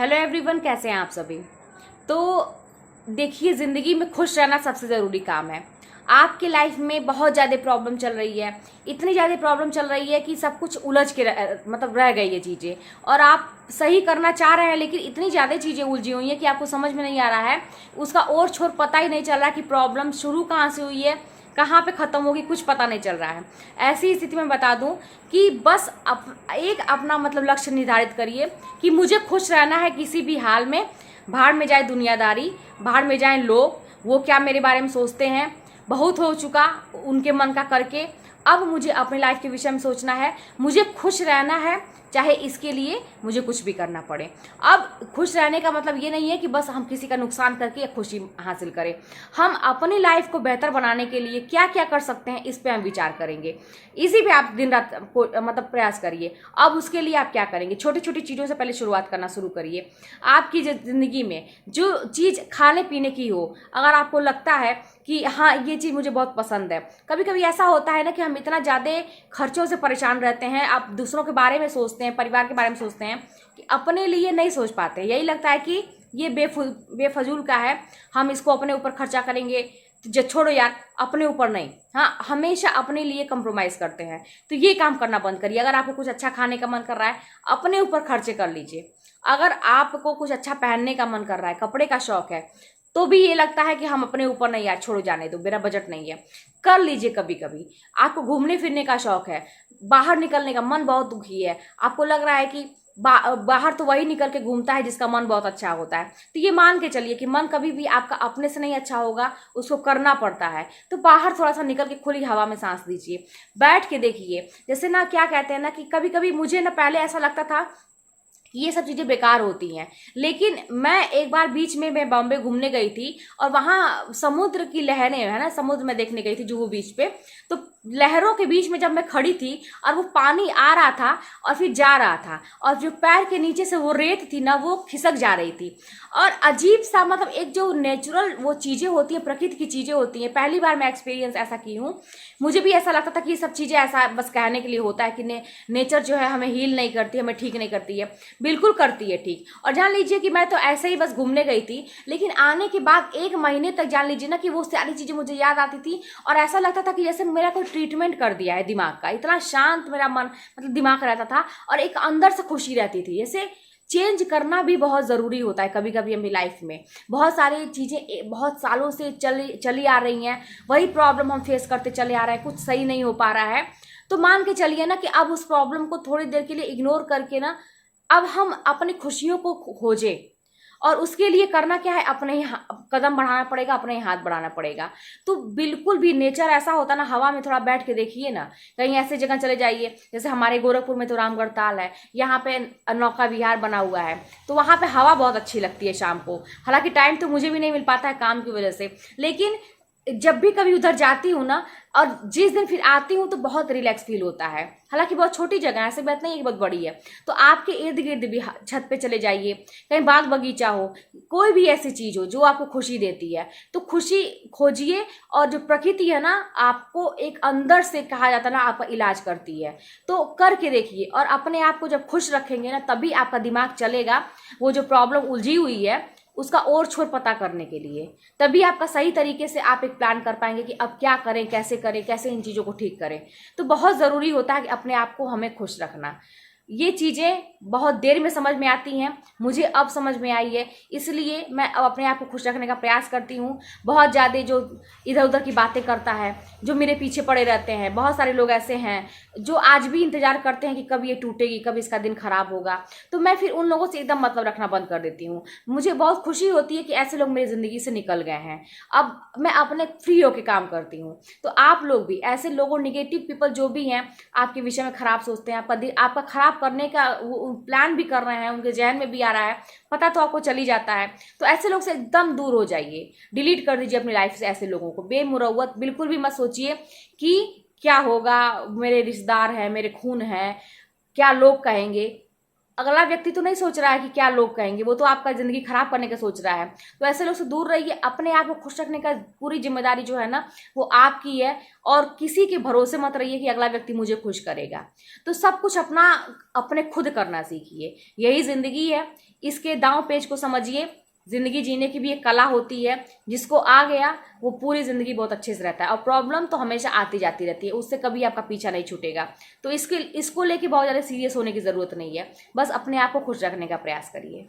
Hello everyone, कैसे हैं आप सभी। तो देखिए, ज़िंदगी में खुश रहना सबसे ज़रूरी काम है। आपके लाइफ में बहुत ज़्यादा प्रॉब्लम चल रही है, इतनी ज़्यादा प्रॉब्लम चल रही है कि सब कुछ उलझ के मतलब रह गई है चीज़ें, और आप सही करना चाह रहे हैं लेकिन इतनी ज़्यादा चीज़ें उलझी हुई हैं कि आपको समझ में नहीं आ रहा है, उसका ओर छोर पता ही नहीं चल रहा कि प्रॉब्लम शुरू कहाँ से हुई है, कहाँ पे ख़त्म होगी, कुछ पता नहीं चल रहा है। ऐसी स्थिति में बता दूं कि बस एक अपना मतलब लक्ष्य निर्धारित करिए कि मुझे खुश रहना है किसी भी हाल में। भाड़ में जाए दुनियादारी, भाड़ में जाए लोग, वो क्या मेरे बारे में सोचते हैं, बहुत हो चुका उनके मन का करके। अब मुझे अपनी लाइफ के विषय में सोचना है, मुझे खुश रहना है, चाहे इसके लिए मुझे कुछ भी करना पड़े। अब खुश रहने का मतलब ये नहीं है कि बस हम किसी का नुकसान करके खुशी हासिल करें। हम अपनी लाइफ को बेहतर बनाने के लिए क्या क्या कर सकते हैं, इस पे हम विचार करेंगे। इसी पे आप दिन रात मतलब प्रयास करिए। अब उसके लिए आप क्या करेंगे, छोटी छोटी चीज़ों से पहले शुरुआत करना शुरू करिए। आपकी ज़िंदगी में जो चीज़ खाने पीने की हो, अगर आपको लगता है कि हाँ ये चीज़ मुझे बहुत पसंद है, कभी कभी ऐसा होता है ना कि हम इतना ज़्यादा खर्चों से परेशान रहते हैं, आप दूसरों के बारे में सोचते हैं, परिवार के बारे में सोचते हैं, कि अपने लिए नहीं सोच पाते। यही लगता है कि ये बेफजूल का है, हम इसको अपने ऊपर खर्चा करेंगे, तो छोड़ो यार, अपने ऊपर नहीं। हाँ, हमेशा अपने लिए कंप्रोमाइज़ करते हैं। तो ये काम करना बंद करिए। अगर आपको कुछ अच्छा खाने का मन कर रहा है, अपने ऊपर खर्चे कर लीजिए। अगर आपको कुछ अच्छा पहनने का मन कर रहा है, कपड़े का शौक है, तो भी ये लगता है कि हम अपने ऊपर नहीं, यार छोड़ो जाने दो, मेरा बजट नहीं है, कर लीजिए कभी कभी। आपको घूमने फिरने का शौक है, बाहर निकलने का मन बहुत दुखी है, आपको लग रहा है कि बाहर तो वही निकल के घूमता है जिसका मन बहुत अच्छा होता है, तो ये मान के चलिए कि मन कभी भी आपका अपने से नहीं अच्छा होगा, उसको करना पड़ता है। तो बाहर थोड़ा सा निकल के खुली हवा में सांस दीजिए, बैठ के देखिए। जैसे ना, क्या कहते हैं ना कि कभी कभी मुझे ना पहले ऐसा लगता था कि ये सब चीज़ें बेकार होती हैं, लेकिन मैं एक बार बीच में मैं बॉम्बे घूमने गई थी, और वहाँ समुद्र की लहरें है ना, समुद्र में देखने गई थी जुहू बीच पे। तो लहरों के बीच में जब मैं खड़ी थी और वो पानी आ रहा था और फिर जा रहा था, और जो पैर के नीचे से वो रेत थी ना, वो खिसक जा रही थी। और अजीब सा मतलब एक जो नेचुरल वो चीज़ें होती हैं, प्रकृति की चीज़ें होती हैं, पहली बार मैं एक्सपीरियंस ऐसा की हूँ। मुझे भी ऐसा लगता था कि ये सब चीज़ें ऐसा बस कहने के लिए होता है कि नेचर जो है हमें हील नहीं करती, हमें ठीक नहीं करती है। बिल्कुल करती है ठीक। और जान लीजिए कि मैं तो ऐसे ही बस घूमने गई थी, लेकिन आने के बाद 1 महीने तक जान लीजिए ना कि वो सारी चीज़ें मुझे याद आती थी, और ऐसा लगता था कि जैसे मेरा कोई ट्रीटमेंट कर दिया है दिमाग का। इतना शांत मेरा मन मतलब दिमाग रहता था, और एक अंदर से खुशी रहती थी। जैसे चेंज करना भी बहुत ज़रूरी होता है कभी कभी अपनी लाइफ में। बहुत सारी चीज़ें बहुत सालों से चली आ रही हैं, वही प्रॉब्लम हम फेस करते चले आ रहे हैं, कुछ सही नहीं हो पा रहा है। तो मान के चलिए ना कि अब उस प्रॉब्लम को थोड़ी देर के लिए इग्नोर करके ना, अब हम अपनी खुशियों को खोजें। और उसके लिए करना क्या है, अपने ही कदम बढ़ाना पड़ेगा, अपने ही हाथ बढ़ाना पड़ेगा। तो बिल्कुल भी नेचर ऐसा होता ना, हवा में थोड़ा बैठ के देखिए ना, कहीं ऐसे जगह चले जाइए। जैसे हमारे गोरखपुर में तो रामगढ़ ताल है, यहाँ पे नौका विहार बना हुआ है, तो वहाँ पे हवा बहुत अच्छी लगती है शाम को। हालांकि टाइम तो मुझे भी नहीं मिल पाता है काम की वजह से, लेकिन जब भी कभी उधर जाती हूँ ना, और जिस दिन फिर आती हूँ, तो बहुत रिलैक्स फील होता है। हालांकि बहुत छोटी जगह है, ऐसे बात नहीं है कि बहुत बड़ी है। तो आपके इर्द गिर्द भी छत पे चले जाइए, कहीं बाग बगीचा हो, कोई भी ऐसी चीज हो जो आपको खुशी देती है, तो खुशी खोजिए। और जो प्रकृति है ना, आपको एक अंदर से कहा जाता है ना, आपका इलाज करती है। तो करके देखिए, और अपने आप को जब खुश रखेंगे ना, तभी आपका दिमाग चलेगा वो जो प्रॉब्लम उलझी हुई है उसका और छोर पता करने के लिए। तभी आपका सही तरीके से आप एक प्लान कर पाएंगे कि अब क्या करें, कैसे इन चीज़ों को ठीक करें। तो बहुत ज़रूरी होता है कि अपने आप को हमें खुश रखना। ये चीज़ें बहुत देर में समझ में आती हैं, मुझे अब समझ में आई है, इसलिए मैं अब अपने आप को खुश रखने का प्रयास करती हूँ। बहुत ज़्यादा जो इधर उधर की बातें करता है, जो मेरे पीछे पड़े रहते हैं, बहुत सारे लोग ऐसे हैं जो आज भी इंतजार करते हैं कि कब ये टूटेगी, कब इसका दिन खराब होगा, तो मैं फिर उन लोगों से एकदम मतलब रखना बंद कर देती हूँ। मुझे बहुत खुशी होती है कि ऐसे लोग मेरी ज़िंदगी से निकल गए हैं। अब मैं अपने फ्री होकर काम करती हूँ। तो आप लोग भी ऐसे लोगों, निगेटिव पीपल जो भी हैं, आपके विषय में खराब सोचते हैं, आपका खराब करने का वो प्लान भी कर रहे हैं, उनके जहन में भी आ रहा है, पता तो आपको चली जाता है, तो ऐसे लोग से एकदम दूर हो जाइए। डिलीट कर दीजिए अपनी लाइफ से ऐसे लोगों को। बेमुरौवत बिल्कुल भी मत सोचिए कि क्या होगा, मेरे रिश्तेदार हैं, मेरे खून हैं, क्या लोग कहेंगे। अगला व्यक्ति तो नहीं सोच रहा है कि क्या लोग कहेंगे, वो तो आपका ज़िंदगी खराब करने का सोच रहा है। तो ऐसे लोग से दूर रहिए। अपने आप को खुश रखने का पूरी जिम्मेदारी जो है ना वो आपकी है, और किसी के भरोसे मत रहिए कि अगला व्यक्ति मुझे खुश करेगा। तो सब कुछ अपने खुद करना सीखिए। यही ज़िंदगी है, इसके दांव पेच को समझिए। ज़िंदगी जीने की भी एक कला होती है, जिसको आ गया वो पूरी ज़िंदगी बहुत अच्छे से रहता है। और प्रॉब्लम तो हमेशा आती जाती रहती है, उससे कभी आपका पीछा नहीं छूटेगा। तो इसको लेके बहुत ज़्यादा सीरियस होने की ज़रूरत नहीं है। बस अपने आप को खुश रखने का प्रयास करिए।